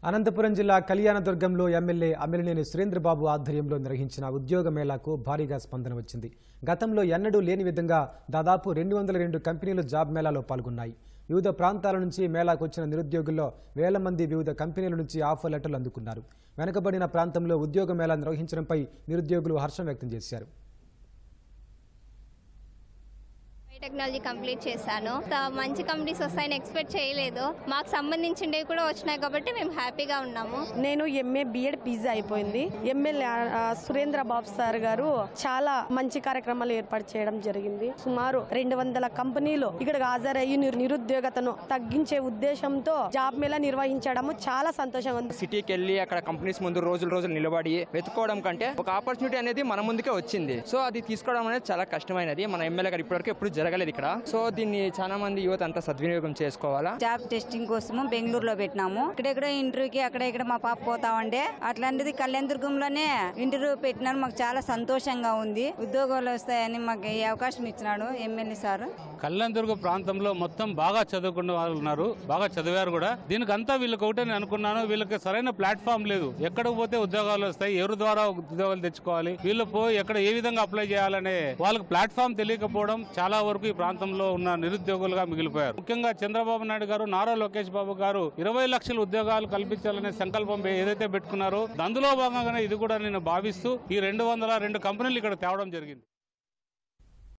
అనంతపురం జిల్లా కళ్యాణదుర్గంలో ఎమ్మెల్యే అమిలినేని సురేంద్రబాబు ఆధ్వర్యంలో నిర్వహించిన ఉద్యోగ మేళాకు భారీగా స్పందన వచ్చింది. గతంలో ఎన్నడూ లేని విధంగా దాదాపు 202 కంపెనీలు జాబ్ మేళాలో పాల్గొన్నాయి. వివిధ ప్రాంతాల నుంచి మేళాకు వచ్చిన నిరుద్యోగుల్లో వేల మంది వివిధ కంపెనీల నుంచి ఆఫర్ లెటర్లు అందుకున్నారు. వెనుకబడిన ప్రాంతంలో ఉద్యోగ మేళా నిర్వహించడంపై నిరుద్యోగులు హర్షం వ్యక్తం చేశారు. టెక్నాలజీ కంప్లీట్ చేశాను. మంచి కంపెనీస్ వస్తాయని ఎక్స్పెక్ట్ చేయలేదు. మాకు సంబంధించినవి కూడా వచ్చినాయి కాబట్టి మేము హ్యాపీగా ఉన్నాము. నేను ఎంఏ బిఎడ్ పిజి అయిపోయింది. ఎమ్మెల్యే సురేంద్రబాబు సార్ గారు చాలా మంచి కార్యక్రమాలు ఏర్పాటు చేయడం జరిగింది. సుమారు 200 కంపెనీలు ఇక్కడికి హాజరయ్యి నిరుద్యోగతను తగ్గించే ఉద్దేశంతో జాబ్ మేళా నిర్వహించడం చాలా సంతోషంగా ఉంది. సిటీకి వెళ్ళి అక్కడ కంపెనీస్ ముందు రోజులు నిలబడి వెతుకోవడం కంటే ఒక ఆపర్చునిటీ అనేది మన ముందుకే వచ్చింది. సో అది తీసుకోవడం అనేది చాలా కష్టమైనది. మన ఎమ్మెల్యే గారు ఇప్పటివరకు ఎప్పుడు జరగలేదు ఇక్కడ. సో దీన్ని చాలా మంది యువత అంతా సద్వినియోగం చేసుకోవాలా. జాబ్ టెస్టింగ్ కోసము బెంగళూరులో పెట్టినాము. ఇక్కడెక్కడ ఇంటర్వ్యూకి అక్కడ మా పాప పోతామంటే అట్లాంటిది కళ్యాణదుర్గంలోనే ఇంటర్వ్యూ పెట్టినారు. మాకు చాలా సంతోషంగా ఉంది. ఉద్యోగాలు వస్తాయని మాకు ఈ అవకాశం ఇచ్చినాడు ఎమ్మెల్యే సార్. కళ్యాణదుర్గ ప్రాంతంలో మొత్తం బాగా చదువుకున్న వాళ్ళు ఉన్నారు, బాగా చదివారు కూడా. దీనికి అంతా వీళ్ళకి ఒకటే నేను అనుకున్నాను, వీళ్ళకి సరైన ప్లాట్ఫామ్ లేదు. ఎక్కడికి పోతే ఉద్యోగాలు వస్తాయి, ఎవరి ద్వారా ఉద్యోగాలు తెచ్చుకోవాలి, వీళ్ళు పోయి ఎక్కడ ఏ విధంగా అప్లై చేయాలనే వాళ్ళకి ప్లాట్ఫామ్ తెలియకపోవడం చాలా వరకు ఈ ప్రాంతంలో ఉన్న నిరుద్యోగులుగా మిగిలిపోయారు. ముఖ్యంగా చంద్రబాబు నాయుడు గారు, నారా లోకేష్ బాబు గారు 20 లక్షల ఉద్యోగాలు కల్పించాలనే సంకల్పం ఏదైతే పెట్టుకున్నారో అందులో భాగంగానే ఇది కూడా నేను భావిస్తూ ఈ 202 కంపెనీలు ఇక్కడ తేవడం జరిగింది.